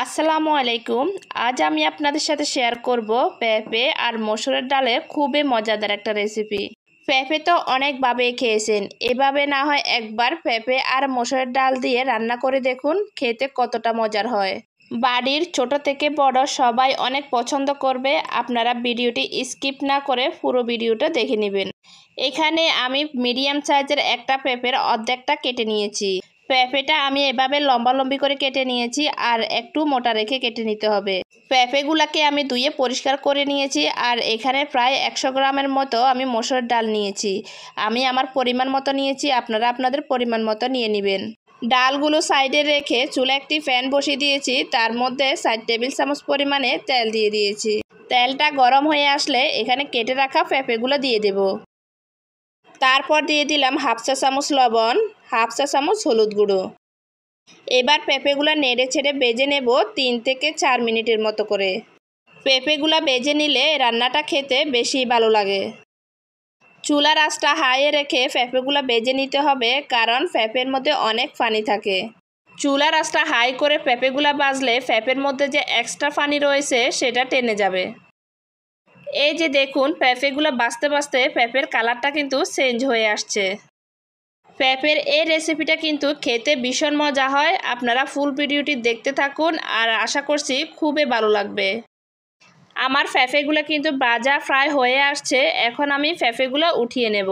আসসালামু আলাইকুম। আজ আমি আপনাদের সাথে শেয়ার করব পেঁপে আর মসুরের ডালের খুবই মজাদার একটা রেসিপি। পেঁপে তো অনেকভাবে খেয়েছেন, এভাবে না হয় একবার পেঁপে আর মসুরের ডাল দিয়ে রান্না করে দেখুন, খেতে কতটা মজার হয়। বাড়ির ছোট থেকে বড় সবাই অনেক পছন্দ করবে। আপনারা ভিডিওটি স্কিপ না করে পুরো ভিডিওটা দেখে নেবেন। এখানে আমি মিডিয়াম সাইজের একটা পেঁপের অর্ধেকটা কেটে নিয়েছি। পেঁপেটা আমি এভাবে লম্বালম্বি করে কেটে নিয়েছি, আর একটু মোটা রেখে কেটে নিতে হবে। পেঁপেগুলোকে আমি ধুয়ে পরিষ্কার করে নিয়েছি। আর এখানে প্রায় 100 গ্রামের মতো আমি মসুর ডাল নিয়েছি। আমি আমার পরিমাণ মতো নিয়েছি, আপনারা আপনাদের পরিমাণ মতো নিয়ে নেবেন। ডালগুলো সাইডে রেখে চুলে একটি প্যান বসিয়ে দিয়েছি, তার মধ্যে 4 টেবিল চামচ পরিমাণে তেল দিয়ে দিয়েছি। তেলটা গরম হয়ে আসলে এখানে কেটে রাখা পেঁপেগুলো দিয়ে দেব। তারপর দিয়ে দিলাম হাফ চা চামচ লবণ, হাফ চা চামচ হলুদ গুঁড়ো। এবার পেঁপেগুলো নেড়ে ছেড়ে ভেজে নেব 3 থেকে 4 মিনিটের মতো করে। পেঁপেগুলো ভেজে নিলে রান্নাটা খেতে বেশি ভালো লাগে। চুলার আঁচটা হাইয়ে রেখে পেঁপেগুলো ভেজে নিতে হবে, কারণ পেঁপের মধ্যে অনেক পানি থাকে। চুলার আঁচটা হাই করে পেঁপেগুলো ভাজলে পেঁপের মধ্যে যে এক্সট্রা পানি রয়েছে সেটা টেনে যাবে। এই যে দেখুন, পেঁপেগুলো ভাজতে ভাজতে পেঁপের কালারটা কিন্তু চেঞ্জ হয়ে আসছে। পেঁপের এই রেসিপিটা কিন্তু খেতে ভীষণ মজা হয়। আপনারা ফুল ভিডিওটি দেখতে থাকুন, আর আশা করছি খুবই ভালো লাগবে। আমার পেঁপেগুলো কিন্তু ভাজা ফ্রাই হয়ে আসছে। এখন আমি পেঁপেগুলো উঠিয়ে নেব।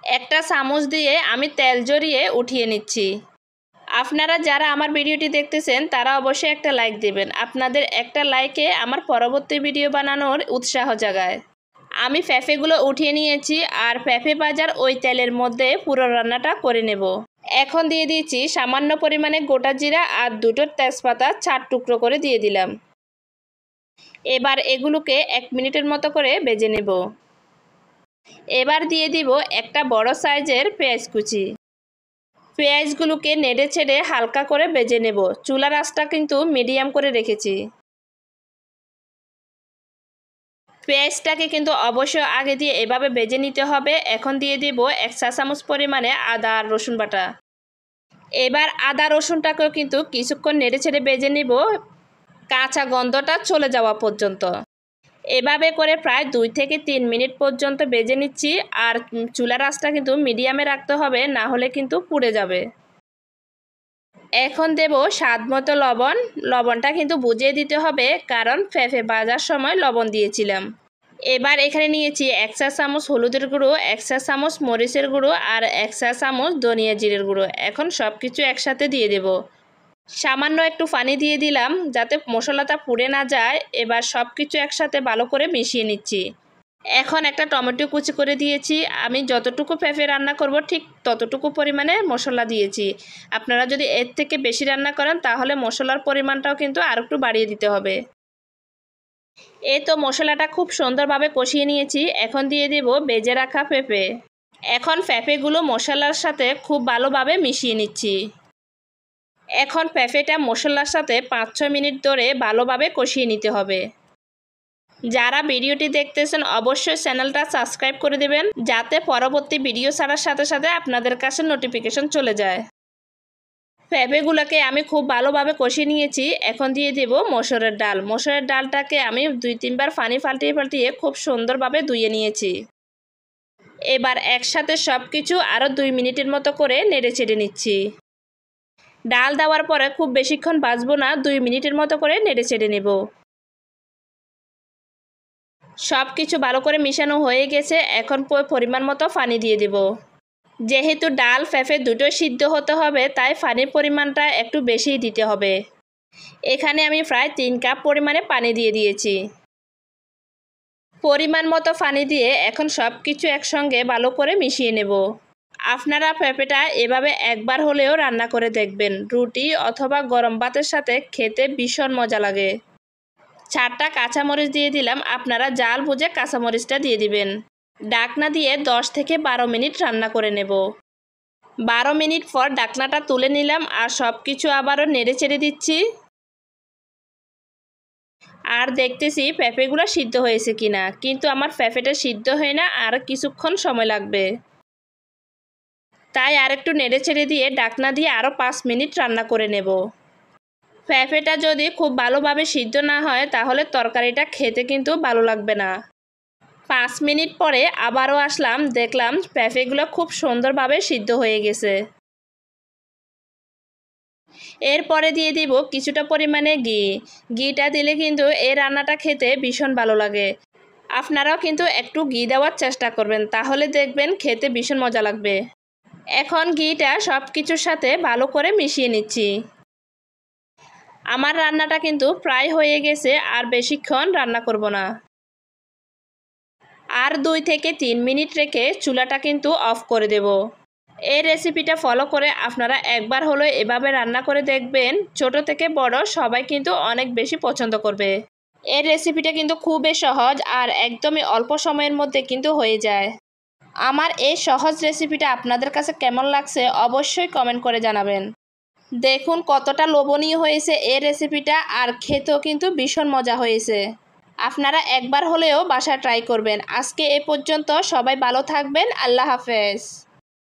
একটা চামচ দিয়ে আমি তেল জড়িয়ে উঠিয়ে নিচ্ছি। আপনারা যারা আমার ভিডিওটি দেখতেছেন তারা অবশ্যই একটা লাইক দেবেন। আপনাদের একটা লাইকে আমার পরবর্তী ভিডিও বানানোর উৎসাহ জাগায়। আমি পেঁপেগুলো উঠিয়ে নিয়েছি, আর পেঁপে ভাজার ওই তেলের মধ্যে পুরো রান্নাটা করে নেব। এখন দিয়ে দিয়েছি সামান্য পরিমাণে গোটা জিরা আর 2টো তেজপাতা 4 টুকরো করে দিয়ে দিলাম। এবার এগুলোকে 1 মিনিটের মতো করে ভেজে নেব। এবার দিয়ে দিব একটা বড় সাইজের পেঁয়াজ কুচি। পেঁয়াজগুলোকে নেড়ে ছেড়ে হালকা করে ভেজে নেব। চুলার আঁচটা কিন্তু মিডিয়াম করে রেখেছি। পেঁয়াজটাকে কিন্তু অবশ্যই আগে দিয়ে এভাবে ভেজে নিতে হবে। এখন দিয়ে দিব 1 চা চামচ পরিমাণে আদা আর রসুন বাটা। এবার আদা রসুনটাকেও কিন্তু কিছুক্ষণ নেড়ে ছেড়ে ভেজে নিব, কাঁচা গন্ধটা চলে যাওয়া পর্যন্ত। এভাবে করে প্রায় 2 থেকে 3 মিনিট পর্যন্ত ভেজে নিচ্ছি। আর চুলার আঁচটা কিন্তু মিডিয়ামে রাখতে হবে, না হলে কিন্তু পুড়ে যাবে। এখন দেব স্বাদ মতো লবণ। লবণটা কিন্তু বুঝিয়ে দিতে হবে, কারণ পেঁপে ভাজার সময় লবণ দিয়েছিলাম। এবার এখানে নিয়েছি 1 চা চামচ হলুদের গুঁড়ো, 1 চা চামচ মরিচের গুঁড়ো আর 1 চা চামচ ধনিয়া জিরের গুঁড়ো। এখন সব কিছু একসাথে দিয়ে দেব। সামান্য একটু পানি দিয়ে দিলাম যাতে মশলাটা পুড়ে না যায়। এবার সব কিছু একসাথে ভালো করে মিশিয়ে নিচ্ছি। এখন একটা টমেটো কুচি করে দিয়েছি। আমি যতটুকু পেঁপে রান্না করব ঠিক ততটুকু পরিমাণে মশলা দিয়েছি। আপনারা যদি এর থেকে বেশি রান্না করেন তাহলে মশলার পরিমাণটাও কিন্তু আর একটু বাড়িয়ে দিতে হবে। এই তো মশলাটা খুব সুন্দরভাবে কষিয়ে নিয়েছি। এখন দিয়ে দেব ভেজে রাখা পেঁপে। এখন পেঁপেগুলো মশলার সাথে খুব ভালোভাবে মিশিয়ে নিচ্ছি। এখন পেঁপেটা মশলার সাথে 5-6 মিনিট ধরে ভালোভাবে কষিয়ে নিতে হবে। যারা ভিডিওটি দেখতেছেন অবশ্যই চ্যানেলটা সাবস্ক্রাইব করে দেবেন, যাতে পরবর্তী ভিডিও ছাড়ার সাথে সাথে আপনাদের কাছে নোটিফিকেশন চলে যায়। পেঁপেগুলোকে আমি খুব ভালোভাবে কষিয়ে নিয়েছি। এখন দিয়ে দেব মসুরের ডাল। মসুরের ডালটাকে আমি 2-3 বার পানি পাল্টিয়ে পাল্টিয়ে খুব সুন্দরভাবে ধুয়ে নিয়েছি। এবার একসাথে সব কিছু আরও 2 মিনিটের মতো করে নেড়ে চেড়ে নিচ্ছি। ডাল দেওয়ার পরে খুব বেশিক্ষণ ভাজবো না, 2 মিনিটের মতো করে নেড়ে চেড়ে নেব। সব কিছু ভালো করে মিশানো হয়ে গেছে। এখন পরিমাণ মতো পানি দিয়ে দেব। যেহেতু ডাল পেঁপে দুটোই সিদ্ধ হতে হবে, তাই পানির পরিমাণটা একটু বেশিই দিতে হবে। এখানে আমি প্রায় 3 কাপ পরিমাণে পানি দিয়ে দিয়েছি। পরিমাণ মতো পানি দিয়ে এখন সব কিছু একসঙ্গে ভালো করে মিশিয়ে নেব। আপনারা পেঁপেটা এভাবে একবার হলেও রান্না করে দেখবেন। রুটি অথবা গরম ভাতের সাথে খেতে ভীষণ মজা লাগে। 4টা কাঁচামরিচ দিয়ে দিলাম। আপনারা জাল বুঝে কাঁচামরিচটা দিয়ে দিবেন। ঢাকনা দিয়ে 10 থেকে 12 মিনিট রান্না করে নেব। 12 মিনিট পর ঢাকনাটা তুলে নিলাম, আর সব কিছু আবারও নেড়ে চেড়ে দিচ্ছি। আর দেখতেছি পেঁপেগুলো সিদ্ধ হয়েছে কিনা, কিন্তু আমার পেঁপেটা সিদ্ধ হয় না, আর কিছুক্ষণ সময় লাগবে। তাই আরেকটু নেড়ে চেড়ে দিয়ে ঢাকনা দিয়ে আরও 5 মিনিট রান্না করে নেব। পেঁপেটা যদি খুব ভালোভাবে সিদ্ধ না হয় তাহলে তরকারিটা খেতে কিন্তু ভালো লাগবে না। 5 মিনিট পরে আবারও আসলাম, দেখলাম পেঁপেগুলো খুব সুন্দরভাবে সিদ্ধ হয়ে গেছে। এরপরে দিয়ে দিব কিছুটা পরিমাণে ঘি। ঘিটা দিলে কিন্তু এই রান্নাটা খেতে ভীষণ ভালো লাগে। আপনারাও কিন্তু একটু ঘি দেওয়ার চেষ্টা করবেন, তাহলে দেখবেন খেতে ভীষণ মজা লাগবে। এখন ঘিটা সব কিছুর সাথে ভালো করে মিশিয়ে নিচ্ছি। আমার রান্নাটা কিন্তু প্রায় হয়ে গেছে, আর বেশিক্ষণ রান্না করব না। আর 2 থেকে 3 মিনিট রেখে চুলাটা কিন্তু অফ করে দেব। এই রেসিপিটা ফলো করে আপনারা একবার হলো এভাবে রান্না করে দেখবেন, ছোট থেকে বড় সবাই কিন্তু অনেক বেশি পছন্দ করবে। এই রেসিপিটা কিন্তু খুবই সহজ আর একদমই অল্প সময়ের মধ্যে কিন্তু হয়ে যায়। আমার এই সহজ রেসিপিটা আপনাদের কাছে কেমন লাগছে অবশ্যই কমেন্ট করে জানাবেন। দেখুন কতটা লোভনীয় হয়েছে এই রেসিপিটা, আর খেতেও কিন্তু ভীষণ মজা হয়েছে। আপনারা একবার হলেও বাসায় ট্রাই করবেন। আজকে এ পর্যন্ত, সবাই ভালো থাকবেন। আল্লাহ হাফেজ।